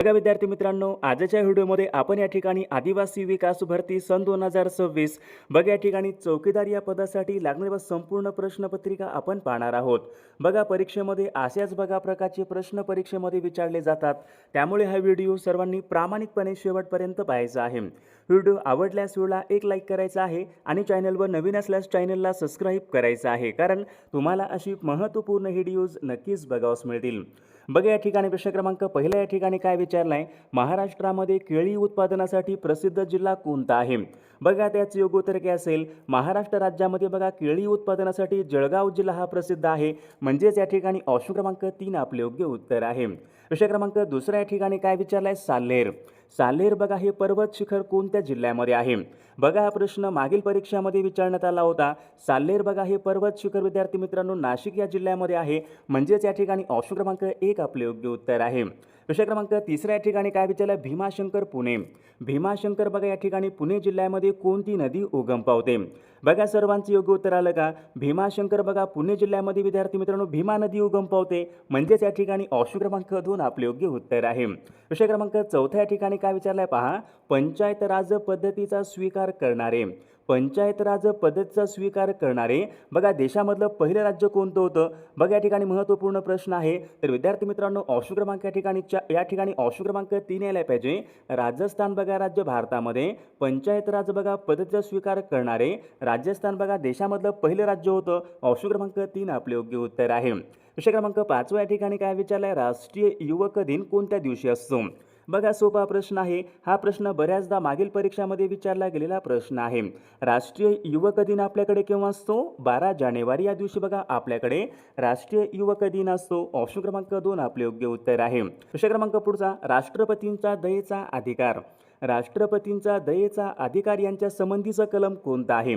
बघा विद्यार्थी मित्रांनो, आजच्या व्हिडिओमध्ये आपण या ठिकाणी आदिवासी विकास भरती सन 2026 बघा या ठिकाणी चौकीदार या पदासाठी लागणारी संपूर्ण प्रश्नपत्रिका आपण पाहणार आहोत। बघा परीक्षेमध्ये अशाच बघा प्रकारचे प्रश्न परीक्षेमध्ये विचारले जातात, त्यामुळे हा व्हिडिओ सर्वांनी प्रामाणिकपणे शेवटपर्यंत पाहायचा आहे। व्हिडिओ आवडल्यास व्हिडिओला एक लाईक करायचा आहे आणि चॅनलवर नवीन असल्यास चॅनलला सबस्क्राईब करायचं आहे, कारण तुम्हाला अशी महत्त्वपूर्ण व्हिडिओज नक्कीच बघावयास मिळतील। बघा या ठिकाणी प्रश्न क्रमांक पहिला या ठिकाणी काय विचारलाय, महाराष्ट्रामध्ये केळी उत्पादनासाठी प्रसिद्ध जिल्हा कोणता आहे। बघा त्याचे योग्य उत्तर काय असेल, महाराष्ट्र राज्यामध्ये बघा केळी उत्पादनासाठी जळगाव जिल्हा हा प्रसिद्ध आहे, म्हणजेच या ठिकाणी ऑप्शन क्रमांक 3 आपले योग्य उत्तर आहे। प्रश्न क्रमांक दुसरा या ठिकाणी काय विचारलाय, साल्हेर। साल्हेर बघा हे पर्वत शिखर कोणत्या जिल्ह्यामध्ये आहे। बघा हा प्रश्न मागील परीक्षामध्ये विचारण्यात आला होता। साल्हेर बघा हे पर्वत शिखर विद्यार्थी मित्रांनो नाशिक या जिल्ह्यामध्ये आहे, म्हणजेच या ठिकाणी ऑप्शन क्रमांक 1 आपले योग्य उत्तर आहे। प्रश्न क्रमांक तिसरा या ठिकाणी काय विचारलं, भीमाशंकर पुणे। भीमाशंकर बघा या ठिकाणी पुणे जिल्ह्यामध्ये कोणती नदी उगम पावते। बघा सर्वांचं योग्य उत्तर आलं का, भीमाशंकर बघा पुणे जिल्ह्यामध्ये विद्यार्थी मित्रांनो भीमा नदी उगम पावते, म्हणजेच या ठिकाणी ऑप्शन क्रमांक 2 आपले योग्य उत्तर आहे। प्रश्न क्रमांक चौथा या ठिकाणी काय विचारलाय पहा, पंचायत राज पद्धतीचा स्वीकार करणारे। पंचायत राज पद्धतीचा स्वीकार करणारे बघा देशामधलं पहिलं राज्य कोणतं होतं। बघा या ठिकाणी महत्त्वपूर्ण प्रश्न आहे, तर विद्यार्थी मित्रांनो ऑप्शन क्रमांक या ठिकाणी ऑप्शन क्रमांक 3 यायला पाहिजे। राजस्थान बघा राज्य भारतामध्ये पंचायत राज बघा पद्धतीचा स्वीकार करणारे राजस्थान बघा देशामधलं पहिलं राज्य होतं, ऑप्शन क्रमांक 3 आपले योग्य उत्तर आहे। प्रश्न क्रमांक 5 या ठिकाणी काय विचारलाय, राष्ट्रीय युवक दिन कोणत्या दिवशी असतो। बघा सोपा प्रश्न आहे, हा प्रश्न बऱ्याचदा मागील परीक्षामध्ये विचारला गेलेला प्रश्न आहे। राष्ट्रीय युवक दिन आपल्याकडे केव्हा असतो, 12 जानेवारी या दिवशी बघा आपल्याकडे राष्ट्रीय युवक दिन असतो, ऑप्शन क्रमांक 2 आपले योग्य उत्तर आहे। प्रश्न क्रमांक पुढचा, राष्ट्रपतींचा दयेचा अधिकार। राष्ट्रपतींचा दयेचा अधिकार यांच्या संबंधीचा कलम कोणता आहे।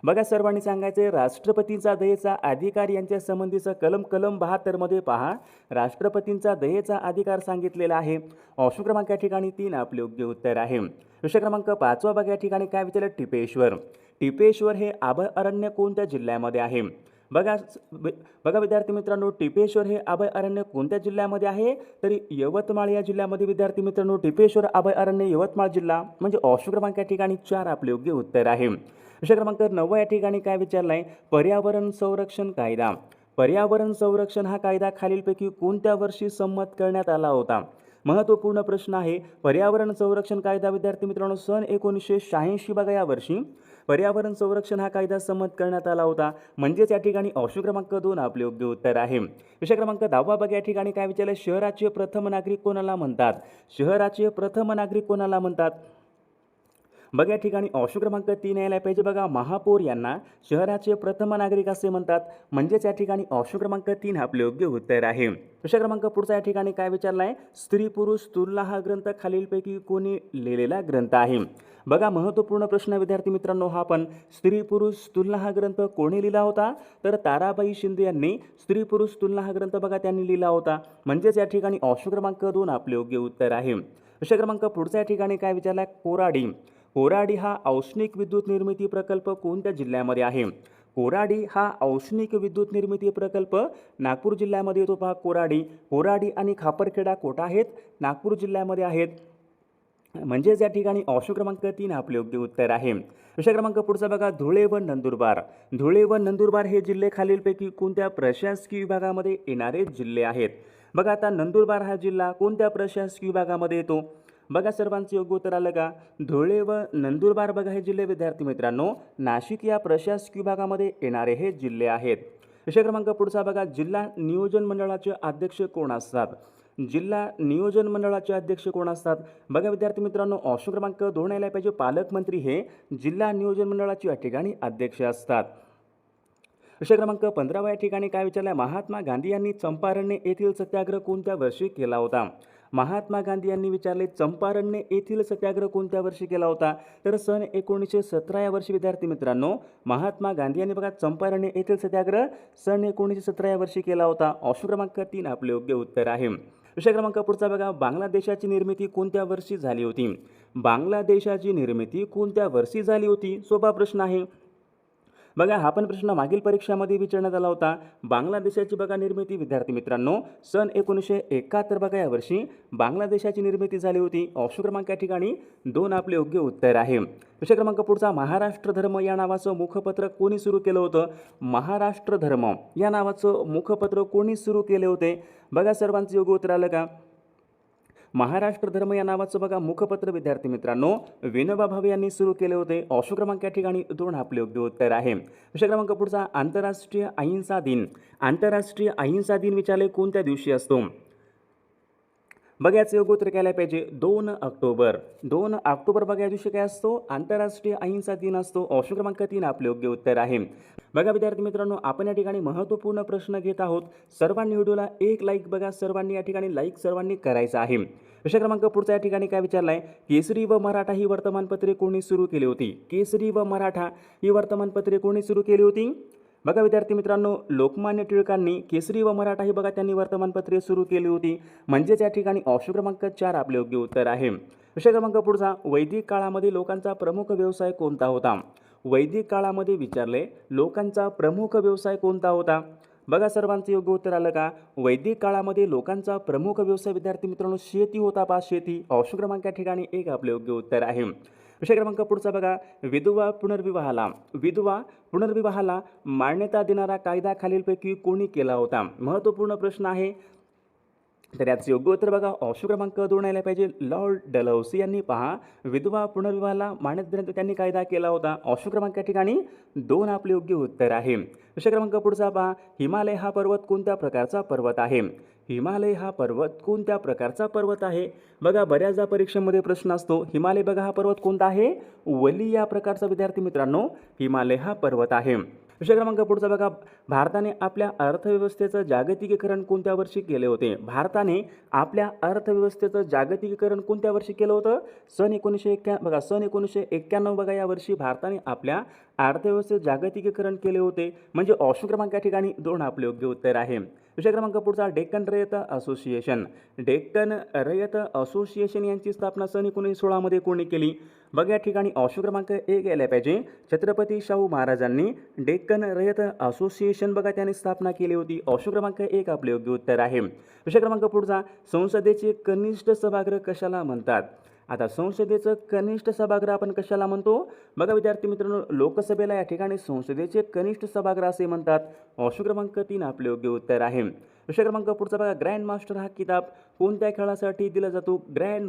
बघा सर्वांनी सांगायचे, राष्ट्रपतींचा दयेचा अधिकार यांच्या संबंधीचा कलम 72 मध्ये पहा, राष्ट्रपतींचा दयेचा अधिकार सांगितलेला आहे, ऑप्शन क्रमांक या ठिकाणी 3 आपले योग्य उत्तर आहे। प्रश्न क्रमांक 5 बघा या ठिकाणी काय विचारलं, टिपेश्वर। टिपेश्वर हे अभयारण्य कोणत्या जिल्ह्यामध्ये आहे। बघा विद्यार्थी मित्रांनो, टिपेश्वर हे अभयारण्य कोणत्या जिल्ह्यामध्ये आहे, तर यवतमाळ या जिल्ह्यामध्ये विद्यार्थी मित्रांनो टिपेश्वर अभयारण्य यवतमाळ जिल्हा, म्हणजे ऑप्शन क्रमांक या ठिकाणी 4 आपले योग्य उत्तर आहे। प्रश्न क्रमांक 9 या ठिकाणी काय विचारलाय, पर्यावरण संरक्षण कायदा। पर्यावरण संरक्षण हा कायदा खालीलपैकी कोणत्या वर्षी संमत करण्यात आला होता। महत्त्वपूर्ण प्रश्न आहे, पर्यावरण संरक्षण कायदा विद्यार्थी मित्रांनो सन 1986 बघा या वर्षी पर्यावरण संरक्षण हा कायदा संमत करण्यात आला होता, म्हणजेच या ठिकाणी ऑप्शन क्रमांक 2 आपले योग्य उत्तर आहे। प्रश्न क्रमांक 10 बघा या ठिकाणी काय विचारलं, शहराचे प्रथम नागरिक कोणाला म्हणतात। शहराचे प्रथम नागरिक कोणाला म्हणतात। बघा या ठिकाणी ऑप्शन क्रमांक 3 यायला पाहिजे। बघा महापौर यांना शहराचे प्रथम नागरिक असे म्हणतात, म्हणजेच या ठिकाणी ऑप्शन क्रमांक 3 आपले योग्य उत्तर आहे। प्रश्न क्रमांक पुढचा या ठिकाणी काय विचारलाय, स्त्री पुरुष तुलना हा ग्रंथ खालीलपैकी कोणी लिहिलेला ग्रंथ आहे। बघा महत्त्वपूर्ण प्रश्न विद्यार्थी मित्रांनो, हा पण स्त्री पुरुष तुलना हा ग्रंथ कोणी लिहिला होता, तर ताराबाई शिंदे यांनी स्त्री पुरुष तुलना हा ग्रंथ बघा त्यांनी लिहिला होता, म्हणजेच या ठिकाणी ऑप्शन क्रमांक 2 आपले योग्य उत्तर आहे। प्रश्न क्रमांक पुढचा या ठिकाणी काय विचारलाय, कोराडी। कोराडी हा औष्णिक विद्युत निर्मिती प्रकल्प कोणत्या जिल्ह्यामध्ये आहे। कोराडी हा औष्णिक विद्युत निर्मिती प्रकल्प नागपूर जिल्ह्यामध्ये येतो पहा। कोराडी आणि खापरखेडा कोटा आहेत, नागपूर जिल्ह्यामध्ये आहेत, म्हणजेच या ठिकाणी ऑप्शन क्रमांक 3 आपले योग्य उत्तर आहे। प्रश्न क्रमांक पुढचा बघा, धुळे व नंदुरबार। धुळे व नंदुरबार हे जिल्हे खालीलपैकी कोणत्या प्रशासकीय विभागामध्ये येणारे जिल्हे आहेत। बघा आता नंदुरबार हा जिल्हा कोणत्या प्रशासकीय विभागामध्ये येतो। बघा सर्वांचं योग्य उत्तर आलं का, धुळे व नंदुरबार बघा हे जिल्हे विद्यार्थी मित्रांनो नाशिक या प्रशासकीय विभागामध्ये येणारे हे जिल्हे आहेत। प्रश्न क्रमांक पुढचा बघा, जिल्हा नियोजन मंडळाचे अध्यक्ष कोण असतात। जिल्हा नियोजन मंडळाचे अध्यक्ष कोण असतात। बघा विद्यार्थी मित्रांनो ऑप्शन क्रमांक 2 यायला पाहिजे, पालकमंत्री हे जिल्हा नियोजन मंडळाचे या ठिकाणी अध्यक्ष असतात। प्रश्न क्रमांक 15 या ठिकाणी काय विचारलाय, महात्मा गांधी यांनी चंपारण्य येथील सत्याग्रह कोणत्या वर्षी केला होता। महात्मा गांधी यांनी विचारले चंपारण्य येथील सत्याग्रह कोणत्या वर्षी केला होता, तर सन 1917 या वर्षी विद्यार्थी मित्रांनो महात्मा गांधी यांनी बघा चंपारण्य येथील सत्याग्रह सन 1917 या वर्षी केला होता, ऑप्शन क्रमांक 3 आपले योग्य उत्तर आहे। प्रश्न क्रमांक पुढचा बघा, बांगलादेशाची निर्मिती कोणत्या वर्षी झाली होती। बांगलादेशाची निर्मिती कोणत्या वर्षी झाली होती, सोपा प्रश्न आहे। बघा हा पण प्रश्न मागील परीक्षामध्ये विचारण्यात आला होता. बांगलादेशाची बघा निर्मिती विद्यार्थी मित्रांनो सन 1971 बघा यावर्षी बांगलादेशाची निर्मिती झाली होती. ऑप्शन क्रमांक या ठिकाणी 2 आपले योग्य उत्तर आहे. विषय क्रमांक पुढचा महाराष्ट्र धर्म या नावाचं मुखपत्र कोणी सुरू केलं होतं? महाराष्ट्र धर्म या नावाचं मुखपत्र कोणी सुरू केले होते? बघा सर्वांचं योग्य उत्तर आलं का? महाराष्ट्र धर्म या नावाचं बघा मुखपत्र विद्यार्थी मित्रांनो विनोबा भावे यांनी सुरू केले होते. ऑप्शन क्रमांक या ठिकाणी 2 आपले योग्य उत्तर आहे. विषय क्रमांक पुढचा आंतरराष्ट्रीय अहिंसा दिन. आंतरराष्ट्रीय अहिंसा दिन विचारले कोणत्या दिवशी असतो? बघा याचं योग्य उत्तर केलं पाहिजे 2 ऑक्टोबर. 2 ऑक्टोबर बघा या दिवशी काय असतो? आंतरराष्ट्रीय अहिंसा दिन असतो. ऑप्शन क्रमांक 3 आपले योग्य उत्तर आहे. बघा विद्यार्थी मित्रांनो आपण या ठिकाणी महत्त्वपूर्ण प्रश्न घेत आहोत. सर्वांनी व्हिडिओला एक लाईक बघा सर्वांनी या ठिकाणी लाईक सर्वांनी करायचं आहे. विषय क्रमांक पुढचा या ठिकाणी काय विचारलाय? केसरी व मराठा ही वर्तमानपत्रे कोणी सुरू केली होती? केसरी व मराठा ही वर्तमानपत्रे कोणी सुरू केली होती? बघा विद्यार्थी मित्रांनो लोकमान्य टिळकांनी केसरी व मराठा ही बघा त्यांनी वर्तमानपत्रे सुरू केली होती. म्हणजेच या ठिकाणी ऑप्शन क्रमांक 4 आपले योग्य उत्तर आहे. विषय क्रमांक पुढचा वैदिक काळामध्ये लोकांचा प्रमुख व्यवसाय कोणता होता? वैदिक काळामध्ये विचारले लोकांचा प्रमुख व्यवसाय कोणता होता? बघा सर्वांचं योग्य उत्तर आलं का? वैदिक काळामध्ये लोकांचा प्रमुख व्यवसाय विद्यार्थी मित्रांनो शेती होता पा शेती. ऑप्शन क्रमांक या ठिकाणी 1 आपले योग्य उत्तर आहे. विषय क्रमांक पुढचा बघा विधवा पुनर्विवाहाला मान्यता देणारा कायदा खालीलपैकी कोणी केला होता? महत्त्वपूर्ण प्रश्न आहे. तर याचं योग्य उत्तर बघा ऑप्शन क्रमांक 2 यायला पाहिजे. लॉर्ड डलहौसी यांनी पहा विधवा पुनर्विवाहाला मान्यता देण्याचा त्यांनी कायदा केला होता. ऑप्शन क्रमांक या ठिकाणी 2 आपले योग्य उत्तर आहे. विषय क्रमांक पुढचा पहा हिमालय हा पर्वत कोणत्या प्रकारचा पर्वत आहे? हिमालय हा पर्वत कोणत्या प्रकारचा पर्वत आहे? बघा बऱ्याचदा परीक्षेमध्ये प्रश्न असतो. हिमालय बघा हा पर्वत कोणता आहे? वली या प्रकारचा विद्यार्थी मित्रांनो हिमालय हा पर्वत आहे. विषय क्रमांक पुढचा बघा भारताने आपल्या अर्थव्यवस्थेचं जागतिकीकरण कोणत्या वर्षी केले होते? भारताने आपल्या अर्थव्यवस्थेचं जागतिकीकरण कोणत्या वर्षी केलं होतं? सन 1991 बघा या वर्षी भारताने आपल्या अर्थव्यवस्थेचं जागतिकीकरण केले होते. म्हणजे ऑप्शन क्रमांक या ठिकाणी 2 आपले योग्य उत्तर आहे. विषय क्रमांक पुढचा डेक्कन रयत असोसिएशन. डेक्कन रयत असोसिएशन यांची स्थापना सन 1916 मध्ये कोणी केली? बघा या ठिकाणी ऑप्शन क्रमांक 1 यायला पाहिजे. छत्रपती शाहू महाराजांनी डेक्कन रयत असोसिएशन बघा त्यांनी स्थापना केली होती. ऑप्शन क्रमांक 1 आपले योग्य उत्तर आहे. विषय क्रमांक पुढचा संसदेचे कनिष्ठ सभागृह कशाला म्हणतात? आता संसदेचं कनिष्ठ सभागृह आपण कशाला म्हणतो? बघा विद्यार्थी मित्रांनो लोकसभेला या ठिकाणी संसदेचे कनिष्ठ सभागृह असे म्हणतात. ऑप्शन क्रमांक 3 आपले योग्य उत्तर आहे. विषय क्रमांक पुढचा बघा ग्रँड मास्टर हा किताब कोणत्या खेळासाठी दिला जातो? ग्रँड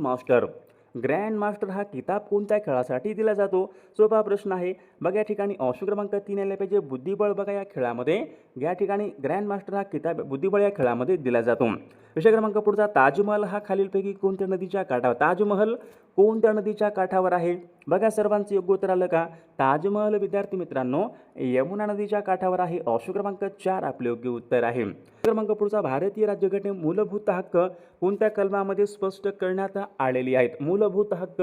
मास्टर हा किताब कोणत्या खेळासाठी दिला जातो? सोपा प्रश्न आहे. बघा या ठिकाणी ऑप्शन क्रमांक 3 यायला पाहिजे बुद्धिबळ बघा या खेळामध्ये या ठिकाणी ग्रँड मास्टर हा किताब बुद्धिबळ या खेळामध्ये दिला जातो. विषय क्रमांक पुढचा ताजमहल हा खालीलपैकी कोणत्या नदीच्या काठावर? ताजमहल कोणत्या नदीच्या काठावर आहे? बघा सर्वांचं योग्य उत्तर आलं का? ताजमहल विद्यार्थी मित्रांनो यमुना नदीच्या काठावर आहे. ऑप्शन क्रमांक 4 आपले योग्य उत्तर आहे. क्रमांक पुढचा भारतीय राज्यघटने मूलभूत हक्क कोणत्या कलमामध्ये स्पष्ट करण्यात आलेली आहेत? मूलभूत हक्क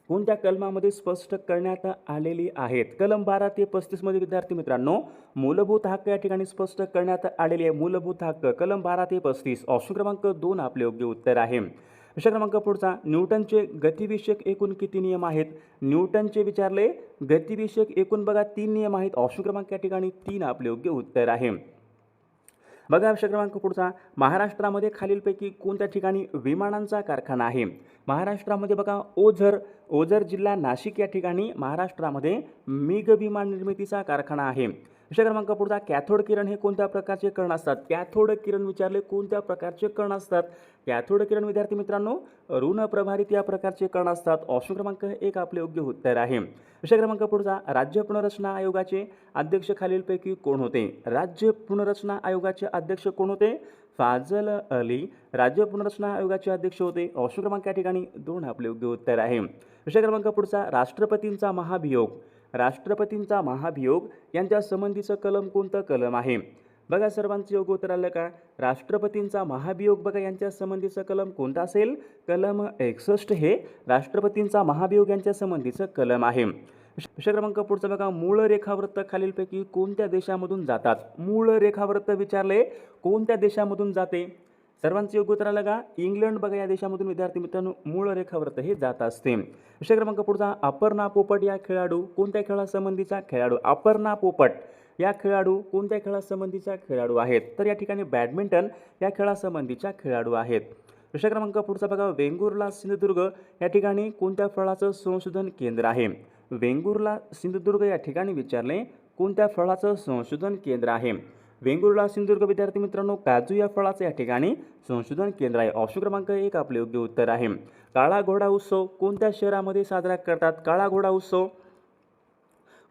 कोणत्या कलमामध्ये स्पष्ट करण्यात आलेली आहेत? कलम 12 ते 35 मध्ये विद्यार्थी मित्रांनो मूलभूत हक्क या ठिकाणी स्पष्ट करण्यात आलेली आहे. मूलभूत हक्क कलम 12 ते 35. ऑप्शन क्रमांक 2 आपले योग्य उत्तर आहे. विषय क्रमांक पुढचा न्यूटनचे गतिविषयक एकूण किती नियम आहेत? न्यूटनचे विचारले गतिविषयक एकूण बघा 3 नियम आहेत. ऑप्शन क्रमांक या ठिकाणी 3 आपले योग्य उत्तर आहे. बघा विषय क्रमांक पुढचा महाराष्ट्रामध्ये खालीलपैकी कोणत्या ठिकाणी विमानांचा कारखाना आहे? महाराष्ट्रामध्ये बघा ओझर जिल्हा नाशिक या ठिकाणी महाराष्ट्रामध्ये मिग विमान निर्मितीचा कारखाना आहे. विषय क्रमांक पुढचा कॅथोड किरण हे कोणत्या प्रकारचे कण असतात? कॅथोड किरण विचारले कोणत्या प्रकारचे कण असतात? कॅथोड किरण विद्यार्थी मित्रांनो ऋण प्रभारित या प्रकारचे कण असतात. ऑप्शन क्रमांक 1 आपले योग्य उत्तर आहे. विषय क्रमांक पुढचा राज्य पुनर्रचना आयोगाचे अध्यक्ष खालीलपैकी कोण होते? राज्य पुनर्रचना आयोगाचे अध्यक्ष कोण होते? फाजल अली राज्य पुनर्रचना आयोगाचे अध्यक्ष होते. ऑप्शन क्रमांक या ठिकाणी 2 आपले योग्य उत्तर आहे. विषय क्रमांक पुढचा राष्ट्रपतींचा महाभियोग यांच्या संबंधीचं कलम कोणतं कलम आहे? बघा सर्वांचं योग्य उत्तर आलं का? राष्ट्रपतींचा महाभियोग बघा यांच्या संबंधीचं कलम कोणतं असेल? कलम 61 हे राष्ट्रपतींचा महाभियोग यांच्या संबंधीचं कलम आहे. विषय क्रमांक पुढचा बघा मूळ रेखावृत्त खालीलपैकी कोणत्या देशामधून जातात? मूळ रेखावृत्त विचारले कोणत्या देशामधून जाते? सर्वांचे योग्य उत्तर आलं का? इंग्लंड बघा या देशामधून विद्यार्थी मित्रांनो मूळ रेखाव्रत हे जात असते. विषय क्रमांक पुढचा, अपर्णा पोपट या खेळाडू कोणत्या खेळासंबंधीचा खेळाडू? अपर्णा पोपट या खेळाडू कोणत्या खेळासंबंधीचा खेळाडू आहेत? तर या ठिकाणी बॅडमिंटन या खेळासंबंधीच्या खेळाडू आहेत. विषय क्रमांक पुढचा बघा, वेंगुर्ला सिंधुदुर्ग या ठिकाणी कोणत्या फळाचं संशोधन केंद्र आहे? वेंगुर्ला सिंधुदुर्ग या ठिकाणी विचारले कोणत्या फळाचं संशोधन केंद्र आहे? वेंगुर्ला सिंधुदुर्ग विद्यार्थी मित्रांनो काजू या फळाचं या ठिकाणी संशोधन केंद्र आहे. ऑप्शन क्रमांक 1 आपले योग्य उत्तर आहे. काळा घोडा उत्सव कोणत्या शहरामध्ये साजरा करतात? काळा घोडा उत्सव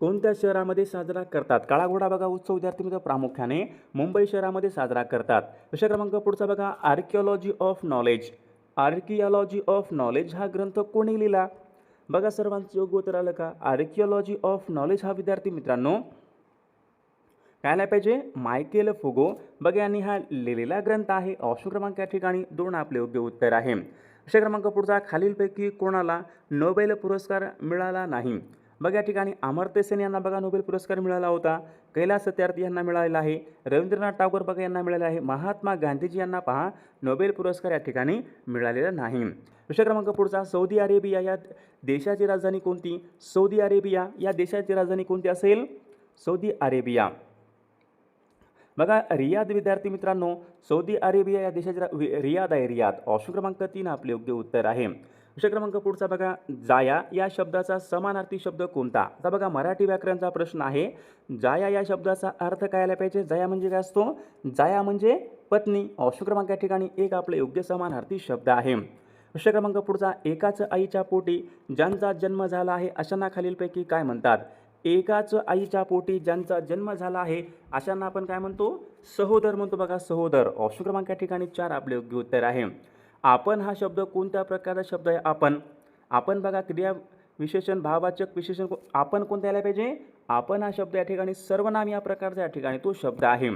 कोणत्या शहरामध्ये साजरा करतात? काळा घोडा बघा उत्सव विद्यार्थी मित्र प्रामुख्याने मुंबई शहरामध्ये साजरा करतात. विषय क्रमांक पुढचा बघा, archaeology of knowledge. Archaeology of knowledge हा ग्रंथ कोणी लिहिला? बघा सर्वांचं योग्य उत्तर आलं का? आर्किओलॉजी ऑफ नॉलेज हा विद्यार्थी मित्रांनो काय आला पाहिजे? मायकेल फुगो बघा यांनी हा लिहिलेला ग्रंथ आहे. ऑप्शन क्रमांक या ठिकाणी 2 आपले योग्य उत्तर आहे. विषय क्रमांक पुढचा, खालीलपैकी कोणाला नोबेल पुरस्कार मिळाला नाही? बघा या ठिकाणी अमर्त्य सेन यांना बघा नोबेल पुरस्कार मिळाला होता. कैलास सत्यार्थी यांना मिळालेला आहे. रवींद्रनाथ टागोर बघा यांना मिळालेला आहे. महात्मा गांधीजी यांना पहा नोबेल पुरस्कार या ठिकाणी मिळालेला नाही. विषय क्रमांक पुढचा, सौदी अरेबिया या देशाची राजधानी कोणती? सौदी अरेबिया या देशाची राजधानी कोणती असेल? सौदी अरेबिया बघा रियाद विद्यार्थी मित्रांनो, सौदी अरेबिया या देशाची रियाद आहे. रियाद ऑप्शन क्रमांक 3 आपले योग्य उत्तर आहे. विषय क्रमांक पुढचा बघा, जाया या शब्दाचा समानार्थी शब्द कोणता? आता बघा मराठी व्याकरणचा प्रश्न आहे. जाया या शब्दाचा अर्थ काय आला पाहिजे? जाया म्हणजे काय असतो? जाया म्हणजे पत्नी. ऑप्शन क्रमांक या ठिकाणी 1 आपले योग्य समानार्थी शब्द आहे. विषय क्रमांक पुढचा, एकाच आईच्या पोटी ज्यांचा जन्म झाला आहे अशांना खालीलपैकी काय म्हणतात? एकाच आईच्या पोटी ज्यांचा जन्म झाला आहे अशांना आपण काय म्हणतो? सहोदर म्हणतो. बघा सहोदर ऑप्शन क्रमांक या ठिकाणी 4 आपले योग्य उत्तर आहे. आपण हा शब्द कोणत्या प्रकारचा शब्द आहे? आपण बघा क्रिया विशेषण भाववाचक विशेषण आपण कोणत्या आला पाहिजे? आपण हा शब्द या ठिकाणी सर्वनाम या प्रकारचा या ठिकाणी तो शब्द आहे.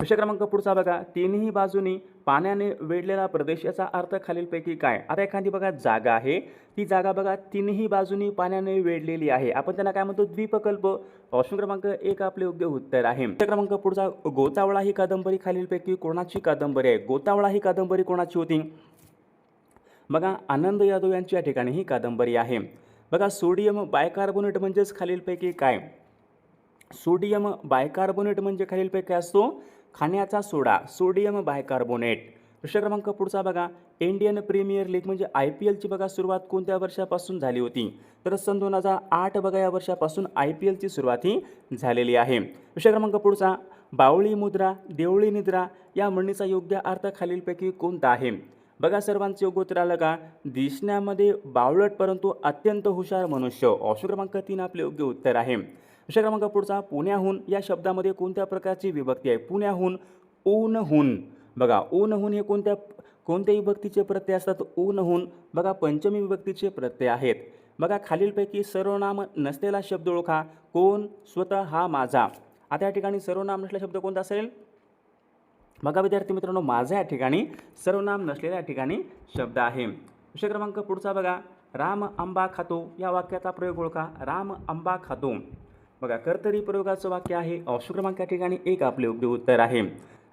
विषय क्रमांक पुढचा बघा, तिन्ही बाजूनी पाण्याने वेढलेला प्रदेश याचा अर्थ खालीलपैकी काय? आता एखादी बघा जागा आहे, ती जागा बघा तिन्ही बाजूनी पाण्याने वेढलेली आहे. आपण त्यांना काय म्हणतो? द्वीपकल्प. ऑप्शन क्रमांक 1 आपले योग्य उत्तर आहे. विषय क्रमांक पुढचा, गोतावळा ही कादंबरी खालीलपैकी कोणाची कादंबरी आहे? गोतावळा ही कादंबरी कोणाची होती? बघा आनंद यादव यांची या ठिकाणी ही कादंबरी आहे. बघा सोडियम बायकार्बोनेट म्हणजेच खालीलपैकी काय? सोडियम बायकार्बोनेट म्हणजे खालीलपैकी काय असतो? खाण्याचा सोडा. Sodium bicarbonate. विषय क्रमांक पुढचा बघा, इंडियन प्रीमियर लीग म्हणजे IPLची बघा सुरुवात कोणत्या वर्षापासून झाली होती? तर सन 2008 बघा या वर्षापासून IPLची सुरुवात ही झालेली आहे. विषय क्रमांक पुढचा, बावळी मुद्रा देवळी निद्रा या म्हणीचा योग्य अर्थ खालीलपैकी कोणता आहे? बघा सर्वांचे योग्य उत्तर आलं का? दिसण्यामध्ये बावळट परंतु अत्यंत हुशार मनुष्य. ऑप्शन क्रमांक 3 आपले योग्य उत्तर आहे. विषय क्रमांक पुढचा, पुण्याहून या शब्दामध्ये कोणत्या प्रकारची विभक्ती आहे? पुण्याहून, ऊनहून. बघा ऊनहून हे कोणत्याही विभक्तीचे प्रत्यय असतात? ऊनहून बघा पंचमी विभक्तीचे प्रत्यय आहेत. बघा खालीलपैकी सर्वनाम नसलेला शब्द ओळखा. कोण? स्वतः, हा, माझा. आता या ठिकाणी सर्वनाम नसलेला शब्द कोणता असेल? बघा विद्यार्थी मित्रांनो, माझा या ठिकाणी सर्वनाम नसलेला या ठिकाणी शब्द आहे. विषय क्रमांक पुढचा बघा, राम आंबा खातो या वाक्याचा प्रयोग ओळखा. राम आंबा खातो बघा कर्तरी प्रयोगाचं वाक्य आहे. ऑप्शन क्रमांक या ठिकाणी 1 आपले योग्य उत्तर आहे.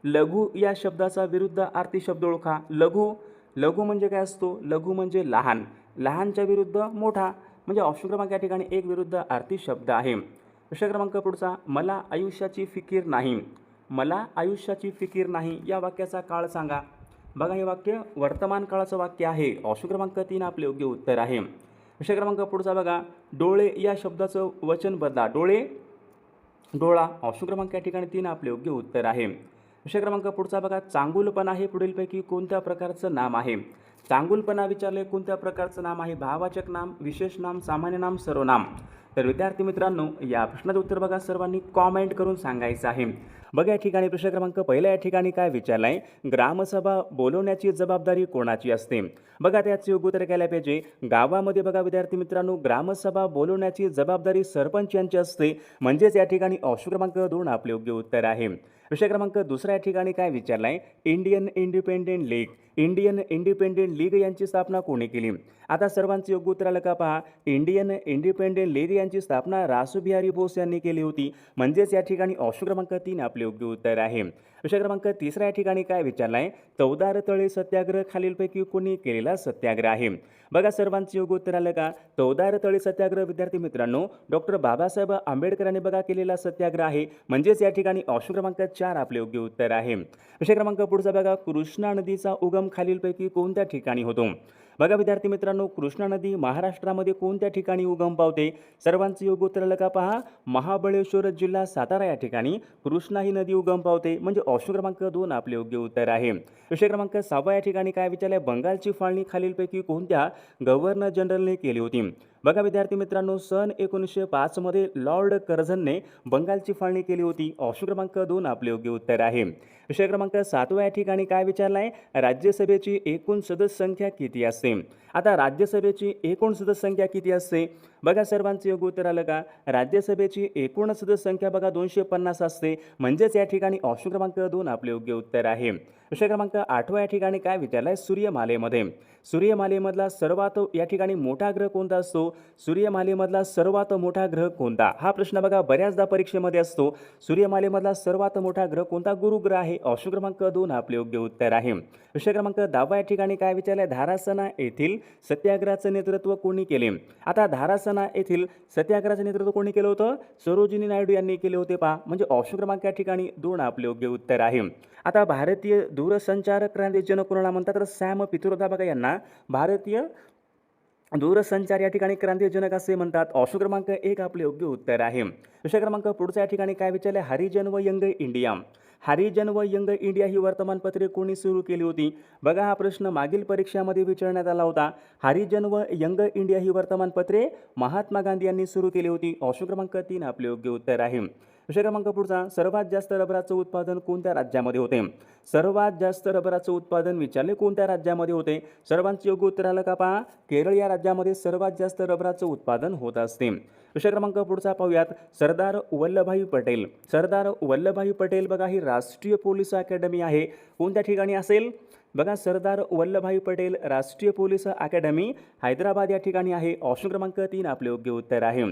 लघु या शब्दाचा विरुद्ध अर्थी शब्द ओळखा. लघु म्हणजे काय असतो? लघु म्हणजे लहान. लहानच्या विरुद्ध मोठा म्हणजे ऑप्शन क्रमांक या ठिकाणी 1 विरुद्ध अर्थी शब्द आहे. विषय क्रमांक पुढचा, मला आयुष्याची फिकीर नाही. मला आयुष्याची फिकीर नाही या वाक्याचा काळ सांगा. बघा हे वाक्य वर्तमान काळाचं वाक्य आहे. ऑप्शन क्रमांक 3 आपले योग्य उत्तर आहे. विषय क्रमांक पुढचा बघा, डोळे या शब्दाचं वचन बदला. डोळे, डोळा. ऑप्शन क्रमांक या ठिकाणी 3 आपले योग्य उत्तर आहे. विषय क्रमांक पुढचा बघा, चांगुलपणा हे पुढीलपैकी कोणत्या प्रकारचं नाम आहे? चांगुलपणा विचारले कोणत्या प्रकारचं नाम आहे? भाववाचक नाम, विशेष नाम, सामान्य नाम, सर्वनाम. तर विद्यार्थी मित्रांनो या प्रश्नाचं उत्तर बघा सर्वांनी कॉमेंट करून सांगायचं आहे. बघा या ठिकाणी प्रश्न क्रमांक पहिला या ठिकाणी काय विचारला आहे? ग्रामसभा बोलवण्याची जबाबदारी कोणाची असते? बघा त्याचे योग्य उत्तर काय पाहिजे? गावामध्ये बघा विद्यार्थी मित्रांनो ग्रामसभा बोलवण्याची जबाबदारी सरपंच यांची असते. म्हणजेच या ठिकाणी ऑप्शन क्रमांक 2 आपले योग्य उत्तर आहे. विषय क्रमांक दुसरा या ठिकाणी काय विचारला आहे? Indian independent league. Indian independent league यांची स्थापना कोणी केली? आता सर्वांचे योग्य उत्तर आलं का पहा. इंडियन इंडिपेंडेंट लीग यांची स्थापना रासबिहारी बोस यांनी केली होती. म्हणजेच या ठिकाणी ऑप्शन क्रमांक 3 आपले आपले योग्य उत्तर आहे. विषय क्रमांक 3 या ठिकाणी काय विचारला आहे, चौदार तळे सत्याग्रह खालीलपैकी कोणी केलेला सत्याग्रह आहे? बघा सर्वांचं योग्य उत्तर आलं का? चौदार तळे सत्याग्रह विद्यार्थी मित्रांनो डॉक्टर बाबासाहेब आंबेडकरांनी बघा केलेला सत्याग्रह आहे. म्हणजेच या ठिकाणी ऑप्शन क्रमांक 4 आपले योग्य उत्तर आहे. विषय क्रमांक पुढचा बघा, कृष्णा नदीचा उगम खालीलपैकी कोणत्या ठिकाणी होतो? बघा विद्यार्थी मित्रांनो, कृष्णा नदी महाराष्ट्रामध्ये कोणत्या ठिकाणी उगम पावते? सर्वांचं योग्य उत्तर आलं का? पहा, महाबळेश्वर जिल्हा सातारा या ठिकाणी कृष्णा ही नदी उगम पावते. म्हणजे ऑप्शन क्रमांक 2 आपले योग्य उत्तर आहे. विषय क्रमांक 6 या ठिकाणी काय विचारले, बंगालची फाळणी खालीलपैकी कोणत्या गव्हर्नर जनरलने केली होती? बघा विद्यार्थी मित्रांनो, सन 1905 मध्ये लॉर्ड कर्झनने बंगालची फाळणी केली होती. ऑप्शन क्रमांक 2 आपले योग्य उत्तर आहे. विषय क्रमांक 7 या ठिकाणी काय विचारला आहे, राज्यसभेची एकूण सदस्य संख्या किती असते? आता राज्यसभेची एकूण सदस्य संख्या किती असते? बघा सर्वांचं योग्य उत्तर आलं का? राज्यसभेची एकूण सदस्य संख्या बघा 250 असते. म्हणजेच या ठिकाणी ऑप्शन क्रमांक 2 आपले योग्य उत्तर आहे. विषय क्रमांक 8 या ठिकाणी काय विचारलं आहे, सूर्यमालेमध्ये सूर्यमालेमधला सर्वात या ठिकाणी मोठा ग्रह कोणता असतो? सूर्यमालेमधला सर्वात मोठा ग्रह कोणता? हा प्रश्न बघा बऱ्याचदा परीक्षेमध्ये असतो. सूर्यमालेमधला सर्वात मोठा ग्रह कोणता? गुरु ग्रह आहे. ऑप्शन क्रमांक 2 आपले योग्य उत्तर आहे. विषय क्रमांक 10 या ठिकाणी काय विचारले, धारासना येथील सत्याग्रहाचं नेतृत्व कोणी केले? आता धारासना येथील सत्याग्रहाचं नेतृत्व कोणी केलं होतं? सरोजिनी नायडू यांनी केले होते. पहा, म्हणजे ऑप्शन क्रमांक या ठिकाणी 2 आपले योग्य उत्तर आहे. आता भारतीय दूरसंचार क्रांतीचे जनक कोणाला म्हणतात? तर सॅम पित्रोदा बघा यांना भारतीय दूरसंचार या ठिकाणी क्रांतीय जनक असे म्हणतात. ऑप्शन क्रमांक 1 आपले योग्य उत्तर आहे. विषय क्रमांक पुढचा या ठिकाणी काय विचारले, हरिजन व यंग इंडिया हरिजन व यंग इंडिया ही वर्तमानपत्रे कोणी सुरू केली होती? बघा हा प्रश्न मागील परीक्षामध्ये विचारण्यात आला होता. हरिजन व यंग इंडिया ही वर्तमानपत्रे महात्मा गांधी यांनी सुरू केली होती. ऑप्शन क्रमांक 3 आपले योग्य उत्तर आहे. विषय क्रमांक पुढचा, सर्वात जास्त रबराचं उत्पादन कोणत्या राज्यामध्ये होते? सर्वात जास्त रबराचं उत्पादन विचारले कोणत्या राज्यामध्ये होते? सर्वांचं योग्य उत्तर आलं का? पहा, केरळ या राज्यामध्ये सर्वात जास्त रबराचं उत्पादन होत असते. विषय क्रमांक पुढचा पाहूयात, सरदार वल्लभभाई पटेल सरदार वल्लभभाई पटेल बघा ही राष्ट्रीय पोलीस अकॅडमी आहे. कोणत्या ठिकाणी असेल? बघा सरदार वल्लभभाई पटेल राष्ट्रीय पोलीस अकॅडमी हैदराबाद या ठिकाणी आहे. ऑप्शन क्रमांक 3 आपले योग्य उत्तर आहे.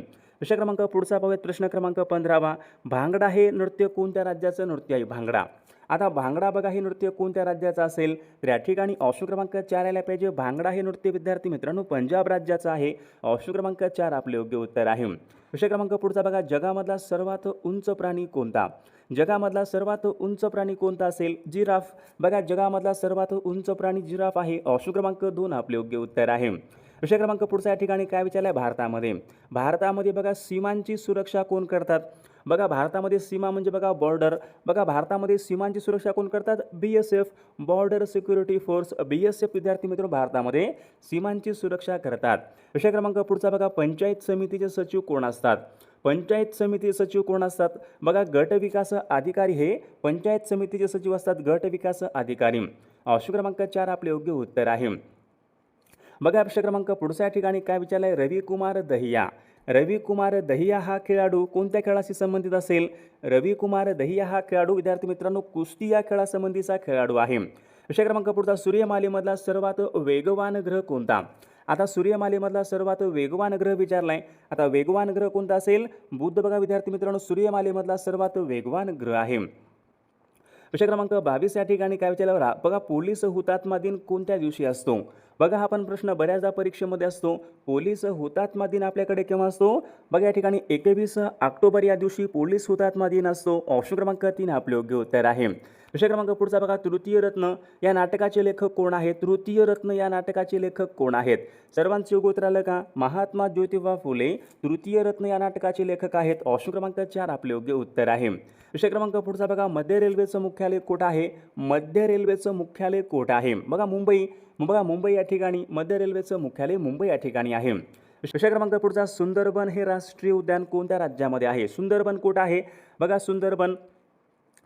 विषय क्रमांक पुढचा पाहूयात, प्रश्न क्रमांक 15. भांगडा हे नृत्य कोणत्या राज्याचं नृत्य आहे? भांगडा. आता भांगडा बघा हे नृत्य कोणत्या राज्याचं असेल? तर या ठिकाणी ऑप्शन क्रमांक 4 आला पाहिजे. भांगडा हे नृत्य विद्यार्थी मित्रांनो पंजाब राज्याचं आहे. ऑप्शन क्रमांक 4 आपले योग्य उत्तर आहे. विषय क्रमांक पुढचा बघा, जगामधला सर्वात उंच प्राणी कोणता? जगामधला सर्वात उंच प्राणी कोणता असेल? जिराफ. बघा जगामधला सर्वात उंच प्राणी जिराफ आहे. ऑप्शन क्रमांक 2 आपले योग्य उत्तर आहे. विषय क्रमांक पुढचा या ठिकाणी काय विचारलं आहे, भारतामध्ये बघा सीमांची सुरक्षा कोण करतात? बघा भारतामध्ये सीमा म्हणजे बघा बॉर्डर. बघा भारतामध्ये सीमांची सुरक्षा कोण करतात? BSF border security force. BSF विद्यार्थी मित्र भारतामध्ये सीमांची सुरक्षा करतात. विषय क्रमांक पुढचा बघा, पंचायत समितीचे सचिव कोण असतात? पंचायत समिती सचिव कोण असतात? बघा गट विकास अधिकारी हे पंचायत समितीचे सचिव असतात. गट विकास अधिकारी. ऑप्शन क्रमांक 4 आपले योग्य उत्तर आहे. बघा विषय क्रमांक पुढच्या ठिकाणी काय विचारलं आहे, रविकुमार दहिया. रविकुमार दहिया हा खेळाडू कोणत्या खेळाशी संबंधित असेल? रविकुमार दहिया हा खेळाडू विद्यार्थी मित्रांनो कुस्ती या खेळासंबंधीचा खेळाडू आहे. विषय क्रमांक पुढचा, सूर्यमालेमधला सर्वात वेगवान ग्रह कोणता? आता सूर्यमालेमधला सर्वात वेगवान ग्रह विचारलाय. आता वेगवान ग्रह कोणता असेल? बुध बघा विद्यार्थी मित्रांनो सूर्यमालेमधला सर्वात वेगवान ग्रह आहे. विषय क्रमांक 22 या ठिकाणी काय विचारलं बघा, पोलीस हुतात्मा दिन कोणत्या दिवशी असतो? बघा हा पण प्रश्न बऱ्याचदा परीक्षेमध्ये असतो. पोलीस हुतात्मा दिन आपल्याकडे केव्हा असतो? बघा या ठिकाणी 21 ऑक्टोबर या दिवशी पोलीस हुतात्मा दिन असतो. ऑप्शन क्रमांक 3 आपले योग्य उत्तर आहे. विषय क्रमांक पुढचा बघा, तृतीय रत्न या नाटकाचे लेखक कोण आहेत? तृतीय रत्न या नाटकाचे लेखक कोण आहेत? सर्वांचं योग्य उत्तर आलं का? महात्मा ज्योतिबा फुले तृतीय रत्न या नाटकाचे लेखक आहेत. ऑप्शन क्रमांक 4 आपले योग्य उत्तर आहे. विषय क्रमांक पुढचा बघा, मध्य रेल्वेचं मुख्यालय कोठं आहे? मध्य रेल्वेचं मुख्यालय कोठं आहे? बघा मुंबई. बघा मुंबई या ठिकाणी मध्य रेल्वेचं मुख्यालय मुंबई या ठिकाणी आहे. विषय क्रमांक पुढचा, सुंदरबन हे राष्ट्रीय उद्यान कोणत्या राज्यामध्ये आहे? सुंदरबन कुठं आहे? बघा सुंदरबन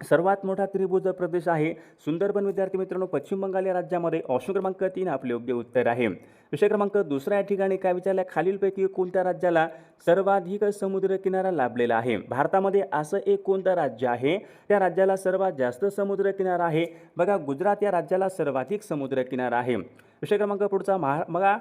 सर्वात मोठा त्रिभुज प्रदेश आहे. सुंदरबन विद्यार्थी मित्रांनो पश्चिम बंगाल या राज्यामध्ये. ऑप्शन क्रमांक 3 आपले योग्य उत्तर आहे. विषय क्रमांक दुसऱ्या ठिकाणी काय विचारलं, खालीलपैकी कोणत्या राज्याला सर्वाधिक समुद्रकिनारा लाभलेला आहे? भारतामध्ये असं एक कोणतं राज्य आहे त्या राज्याला सर्वात जास्त समुद्रकिनारा आहे? बघा गुजरात या राज्याला सर्वाधिक समुद्रकिनारा आहे. विषय क्रमांक पुढचा, बघा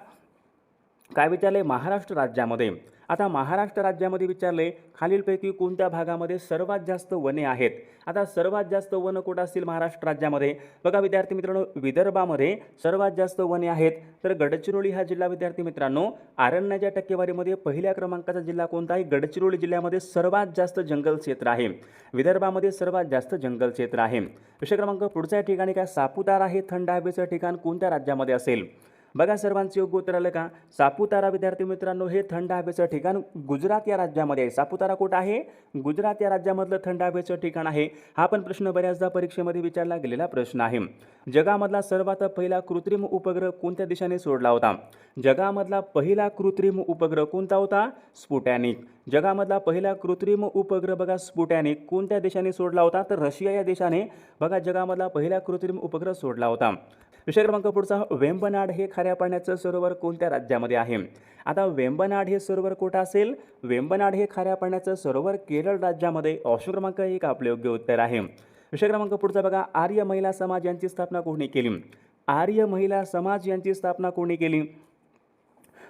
काय विचारले, महाराष्ट्र राज्यामध्ये. आता महाराष्ट्र राज्यामध्ये विचारले खालीलपैकी कोणत्या भागामध्ये सर्वात जास्त वने आहेत. आता सर्वात जास्त वन कुठं असतील महाराष्ट्र राज्यामध्ये? बघा विद्यार्थी मित्रांनो, विदर्भामध्ये सर्वात जास्त वने आहेत. तर गडचिरोली हा जिल्हा विद्यार्थी मित्रांनो अरण्याच्या टक्केवारीमध्ये पहिल्या क्रमांकाचा जिल्हा कोणता आहे? गडचिरोली जिल्ह्यामध्ये सर्वात जास्त जंगल क्षेत्र आहे. विदर्भामध्ये सर्वात जास्त जंगल क्षेत्र आहे. विषय क्रमांक पुढच्या ठिकाणी काय? सापुतारा हे थंड हवेचं ठिकाण कोणत्या राज्यामध्ये असेल? बघा सर्वांचे योग्य उत्तर आलं का? सापुतारा विद्यार्थी मित्रांनो हे थंड हवेचं ठिकाण गुजरात या राज्यामध्ये आहे. सापुतारा कुठं आहे? गुजरात या राज्यामधलं थंड हवेचं ठिकाण आहे. हा पण प्रश्न बऱ्याचदा परीक्षेमध्ये विचारला गेलेला प्रश्न आहे. जगामधला सर्वात पहिला कृत्रिम उपग्रह कोणत्या देशाने सोडला होता? जगामधला पहिला कृत्रिम उपग्रह कोणता होता? स्पुटॅनिक. जगामधला पहिला कृत्रिम उपग्रह बघा स्पुटॅनिक कोणत्या देशाने सोडला होता? तर रशिया या देशाने बघा जगामधला पहिला कृत्रिम उपग्रह सोडला होता. विषय क्रमांक पुढचा, वेंबनाड हे खाऱ्या पाण्याचं सरोवर कोणत्या राज्यामध्ये आहे? आता वेंबनाड हे सरोवर कुठं असेल? वेंबनाड हे खाऱ्या पाण्याचं सरोवर केरळ राज्यामध्ये. ऑप्शन क्रमांक 1 आपले योग्य उत्तर आहे. विषय क्रमांक पुढचा बघा, आर्य महिला समाज यांची स्थापना कोणी केली? आर्य महिला समाज यांची स्थापना कोणी केली?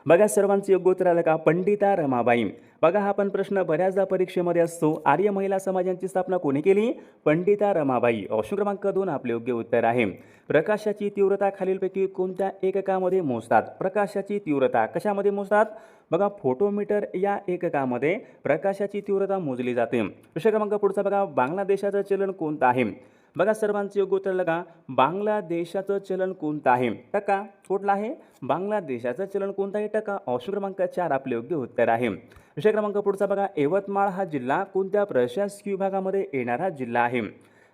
बघा सर्वांचे योग्य उत्तर आलं का? पंडिता रमाबाई. बघा हा पण प्रश्न बऱ्याचदा परीक्षेमध्ये असतो. आर्य महिला समाजांची स्थापना कोणी केली? पंडिता रमाबाई. ऑप्शन क्रमांक 2 आपले योग्य उत्तर आहे. प्रकाशाची तीव्रता खालीलपैकी कोणत्या एककामध्ये मोजतात? प्रकाशाची तीव्रता कशामध्ये मोजतात? बघा फोटोमीटर या एककामध्ये प्रकाशाची तीव्रता मोजली जाते. विषय क्रमांक पुढचा बघा, बांगलादेशाचं चलन कोणतं आहे? बघा सर्वांचे योग्य उत्तर लगा, बांगलादेशाचं चलन कोणतं आहे? टका. कुठलं आहे? बांगलादेशाचं चलन कोणतं आहे? टका. ऑप्शन क्रमांक 4 आपले योग्य उत्तर आहे. विषय क्रमांक पुढचा बघा, यवतमाळ हा जिल्हा कोणत्या प्रशासकीय विभागामध्ये येणारा जिल्हा आहे?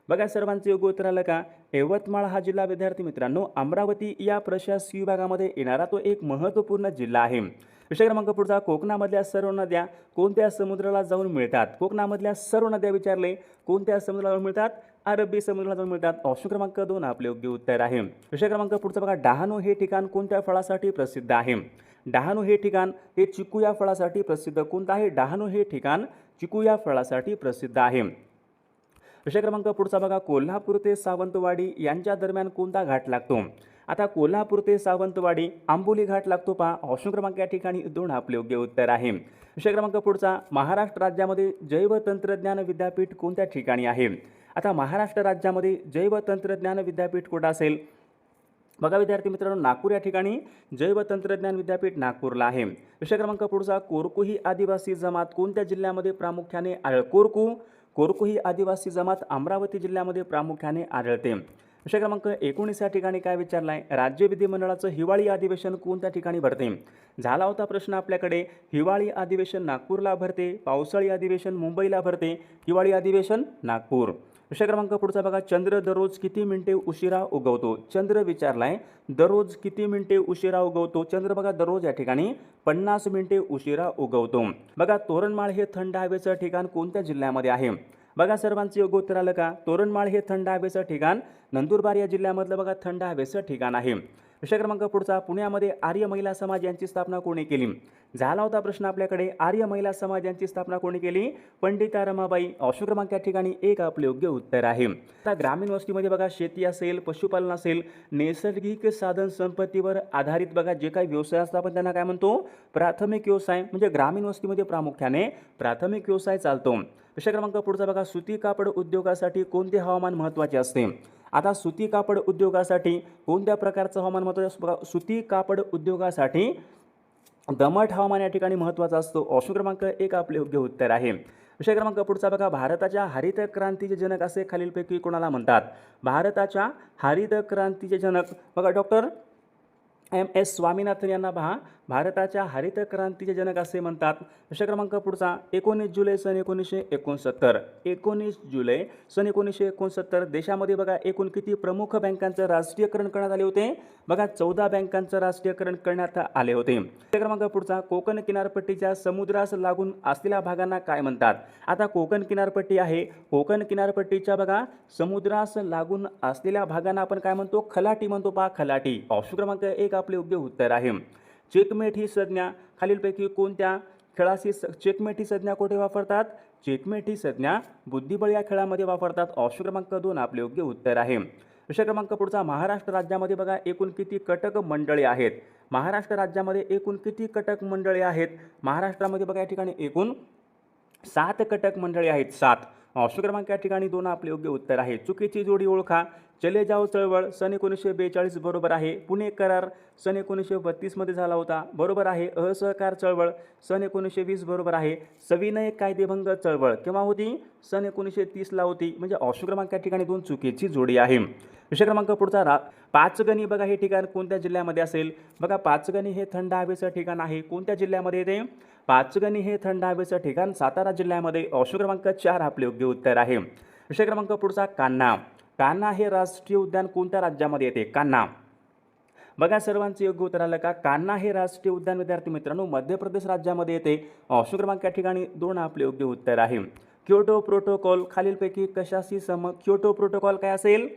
बघा सर्वांचे योग्य उत्तर आलं का? यवतमाळ हा जिल्हा विद्यार्थी मित्रांनो अमरावती या प्रशासकीय विभागामध्ये येणारा तो एक महत्त्वपूर्ण जिल्हा आहे. विषय क्रमांक पुढचा, कोकणामधल्या सर्व नद्या कोणत्या समुद्राला जाऊन मिळतात? कोकणामधल्या सर्व नद्या विचारले कोणत्या समुद्राला जाऊन मिळतात? अरबी समुद्राला जाऊन मिळतात. ऑप्शन क्रमांक 2 आपले योग्य उत्तर आहे. विषय क्रमांक पुढचा बघा, डहाणू हे ठिकाण कोणत्या फळासाठी प्रसिद्ध आहे? डहाणू हे ठिकाण हे चिकू या फळासाठी प्रसिद्ध कोणतं आहे? डहाणू हे ठिकाण चिकू या फळासाठी प्रसिद्ध आहे. विषय क्रमांक पुढचा बघा, कोल्हापूर ते सावंतवाडी यांच्या दरम्यान कोणता घाट लागतो? आता कोल्हापूर ते सावंतवाडी आंबोली घाट लागतो पहा. ऑप्शन क्रमांक या ठिकाणी 2 आपले योग्य उत्तर आहे. विषय क्रमांक पुढचा, महाराष्ट्र राज्यामध्ये जैव तंत्रज्ञान विद्यापीठ कोणत्या ठिकाणी आहे? आता महाराष्ट्र राज्यामध्ये जैव तंत्रज्ञान विद्यापीठ कुठं असेल? बघा विद्यार्थी मित्रांनो नागपूर या ठिकाणी जैव तंत्रज्ञान विद्यापीठ नागपूरला आहे. विषय क्रमांक पुढचा, कोरकू ही आदिवासी जमात कोणत्या जिल्ह्यामध्ये प्रामुख्याने कोरकू ही आदिवासी जमात अमरावती जिल्ह्यामध्ये प्रामुख्याने आढळते. विषय क्रमांक 19 या ठिकाणी काय विचारला आहे? राज्य विधिमंडळाचं हिवाळी अधिवेशन कोणत्या ठिकाणी भरते? झाला होता प्रश्न आपल्याकडे. हिवाळी अधिवेशन नागपूरला भरते, पावसाळी अधिवेशन मुंबईला भरते, हिवाळी अधिवेशन नागपूर. विषय क्रमांक पुढचा बघा, चंद्र दररोज किती मिनिटे उशिरा उगवतो? चंद्र विचारलाय दररोज किती मिनिटे उशिरा उगवतो? चंद्र बघा दररोज या ठिकाणी 50 मिनिटे उशिरा उगवतो. बघा तोरणमाळ हे थंड हवेचं ठिकाण कोणत्या जिल्ह्यामध्ये आहे? बघा सर्वांचे योग्य उत्तर आलं का? तोरणमाळ हे थंड हवेचं ठिकाण नंदुरबार या जिल्ह्यामधलं बघा थंड हवेचं ठिकाण आहे. विषय क्रमांक पुढचा, पुण्यामध्ये आर्य महिला समाज यांची स्थापना कोणी केली? झाला होता प्रश्न आपल्याकडे. आर्य महिला समाज यांची स्थापना कोणी केली? पंडिता रमाबाई. ऑप्शन क्रमांक या ठिकाणी 1 आपले योग्य उत्तर आहे. आता ग्रामीण वस्तीमध्ये बघा शेती असेल, पशुपालन असेल, नैसर्गिक साधन संपत्तीवर आधारित बघा जे काही व्यवसाय असतात आपण त्यांना काय म्हणतो? प्राथमिक व्यवसाय. म्हणजे ग्रामीण वस्तीमध्ये प्रामुख्याने प्राथमिक व्यवसाय चालतो. विषय क्रमांक पुढचा बघा, सुती कापड उद्योगासाठी कोणते हवामान महत्त्वाचे असते? आता सुती कापड उद्योगासाठी कोणत्या प्रकारचं हवामान महत्त्वाचं असतं? बघा सुती कापड उद्योगासाठी दमट हवामान या ठिकाणी महत्त्वाचं असतो. ऑप्शन क्रमांक 1 आपले योग्य उत्तर आहे. विषय क्रमांक पुढचा बघा, भारताच्या हरित क्रांतीचे जनक असे खालीलपैकी कोणाला म्हणतात? भारताच्या हरित क्रांतीचे जनक बघा डॉक्टर M.S. स्वामीनाथन यांना पहा भारताच्या हरित क्रांतीचे जनक असे म्हणतात. विषय क्रमांक पुढचा, 19 जुलै सन 1969. 19 जुलै सन 1969 देशामध्ये बघा एकूण किती प्रमुख बँकांचं राष्ट्रीयकरण करण्यात आले होते? बघा 14 बँकांचं राष्ट्रीयकरण करण्यात आले होते. विषय क्रमांक पुढचा, कोकण किनारपट्टीच्या समुद्रास लागून असलेल्या भागांना काय म्हणतात? आता कोकण किनारपट्टी आहे, कोकण किनारपट्टीच्या बघा समुद्रास लागून असलेल्या भागांना आपण काय म्हणतो? खलाटी म्हणतो पहा खलाटी. ऑप्शन क्रमांक 1 आपले योग्य उत्तर आहे. चेकमेट ही संज्ञा खालीलपैकी कोणत्या खेळाशी चेकमेट ही संज्ञा कुठे वापरतात? चेकमेट ही संज्ञा बुद्धिबळ या खेळामध्ये वापरतात. ऑप्शन क्रमांक 2 आपले योग्य उत्तर आहे. विषय क्रमांक पुढचा, महाराष्ट्र राज्यामध्ये बघा एकूण किती कटक मंडळे आहेत? महाराष्ट्र राज्यामध्ये एकूण किती कटक मंडळे आहेत? महाराष्ट्रामध्ये बघा या ठिकाणी एकूण 7 कटक मंडळे आहेत, 7. ऑप्शन क्रमांक या ठिकाणी 2 आपले योग्य उत्तर आहे. चुकीची जोडी ओळखा. चले जाओ चळवळ सन 1942 बरोबर आहे. पुणे करार सन 1932 मध्ये झाला होता, बरोबर आहे. असहकार चळवळ सन 1920 बरोबर आहे. सविनय कायदेभंग चळवळ केव्हा होती? सन 1930 ला होती. म्हणजे ऑप्शन क्रमांक या ठिकाणी 2 चुकीची जोडी आहे. विषय क्रमांक पुढचा पाचगणी बघा हे ठिकाण कोणत्या जिल्ह्यामध्ये असेल? बघा पाचगणी हे थंड हवेचं ठिकाण आहे. कोणत्या जिल्ह्यामध्ये येते? पाचगणी हे थंड हवेचं ठिकाण सातारा जिल्ह्यामध्ये. ऑप्शन क्रमांक 4 आपले योग्य उत्तर आहे. विषय क्रमांक पुढचा कान्हा. कान्हा हे राष्ट्रीय उद्यान कोणत्या राज्यामध्ये येते? कान्हा. बघा सर्वांचं योग्य उत्तर आलं का? कान्हा हे राष्ट्रीय उद्यान विद्यार्थी मित्रांनो मध्य प्रदेश राज्यामध्ये येते. ऑप्शन क्रमांक या ठिकाणी 2 आपले योग्य उत्तर आहे. क्योटो प्रोटोकॉल खालीलपैकी कशाशी क्योटो प्रोटोकॉल काय असेल?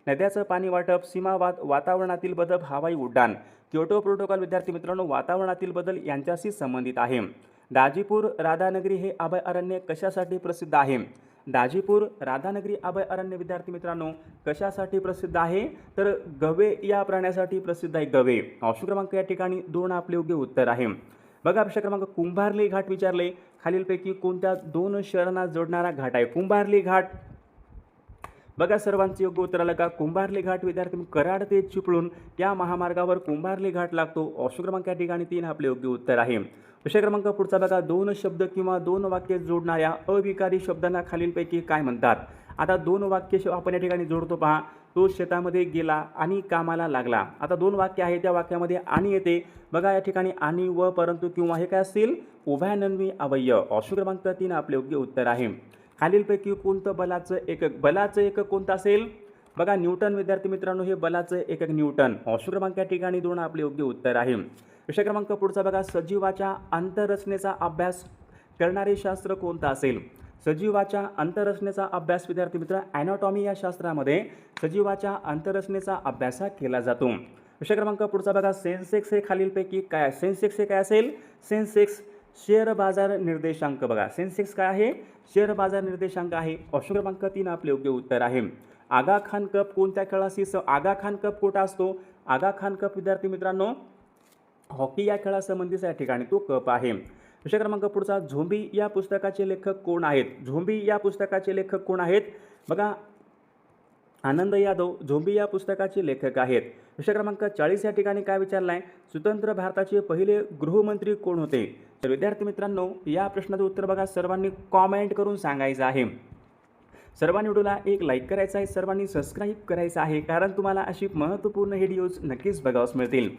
नद्याचं पाणी वाटप, सीमा वातावरणातील बदल, हवाई उड्डाण. क्योटो प्रोटोकॉल विद्यार्थी मित्रांनो वातावरणातील बदल यांच्याशी संबंधित आहे. दाजीपूर राधानगरी हे अभयारण्य कशासाठी प्रसिद्ध आहे? दाजीपूर राधानगरी अभयारण्य विद्यार्थी मित्रांनो कशासाठी प्रसिद्ध आहे? तर गवे या प्राण्यासाठी प्रसिद्ध आहे, गवे. ऑप्शन क्रमांक या ठिकाणी 2 आपले योग्य उत्तर आहे. बघा प्रश्न क्रमांक कुंभार्ली घाट विचारले. खालीलपैकी कोणत्या 2 शहरांना जोडणारा घाट आहे? कुंभार्ली घाट. बघा सर्वांचं योग्य उत्तर आलं का? कुंभार्ली घाट विद्यार्थी कराड ते चिपळूण या महामार्गावर कुंभार्ली घाट लागतो. ऑप्शन क्रमांक या ठिकाणी 3 आपले योग्य उत्तर आहे. विषय क्रमांक पुढचा बघा 2 शब्द किंवा 2 वाक्य जोडणाऱ्या अविकारी शब्दांना खालीलपैकी काय म्हणतात? आता 2 वाक्य आपण या ठिकाणी जोडतो पहा. तो शेतामध्ये गेला आणि कामाला लागला. आता 2 वाक्य आहे, त्या वाक्यामध्ये आणि येते. बघा या ठिकाणी आणि व परंतु किंवा हे काय असतील? उभयन्वयी अवयव. ऑप्शन क्रमांक 3 आपले योग्य उत्तर आहे. खालीलपैकी कोणतं बलाचं एकक कोणतं असेल? बघा न्यूटन विद्यार्थी मित्रांनो हे बलाचं एकक न्यूटन. ऑप्शन क्रमांक या ठिकाणी 2 आपले योग्य उत्तर आहे. विषय क्रमांक पुढचा बघा सजीवाच्या अंतररचनेचा अभ्यास करणारे शास्त्र कोणतं असेल? सजीवाच्या अंतररचनेचा अभ्यास विद्यार्थी मित्र ॲनाटॉमी या शास्त्रामध्ये सजीवाच्या अंतररचनेचा अभ्यास केला जातो. विषय क्रमांक पुढचा बघा सेन्सेक्स हे खालीलपैकी काय? सेन्सेक्स हे काय असेल? सेन्सेक्स शेअर बाजार निर्देशांक. बघा सेन्सेक्स काय आहे? शेअर बाजार निर्देशांक आहे. ऑप्शन क्रमांक 3 आपले योग्य उत्तर आहे. आगा खान कप कोणत्या खेळाशी आगा खान कप कुठं असतो? आगा खान कप विद्यार्थी मित्रांनो हॉकी या खेळासंबंधीचा या ठिकाणी तो कप आहे. विषय क्रमांक पुढचा झोंबी या पुस्तकाचे लेखक कोण आहेत? झोंबी या पुस्तकाचे लेखक कोण आहेत? बघा आनंद यादव झोंबी या पुस्तकाचे लेखक आहेत. विषय क्रमांक 40 या ठिकाणी काय विचारला आहे? स्वतंत्र भारताचे पहिले गृहमंत्री कोण होते? तर विद्यार्थी मित्रांनो या प्रश्नाचं उत्तर बघा सर्वांनी कॉमेंट करून सांगायचं आहे. सर्वांनी व्हिडिओला एक लाईक करायचा आहे, सर्वांनी सबस्क्राईब करायचं आहे, कारण तुम्हाला अशी महत्त्वपूर्ण व्हिडिओज नक्कीच बघावयास मिळतील.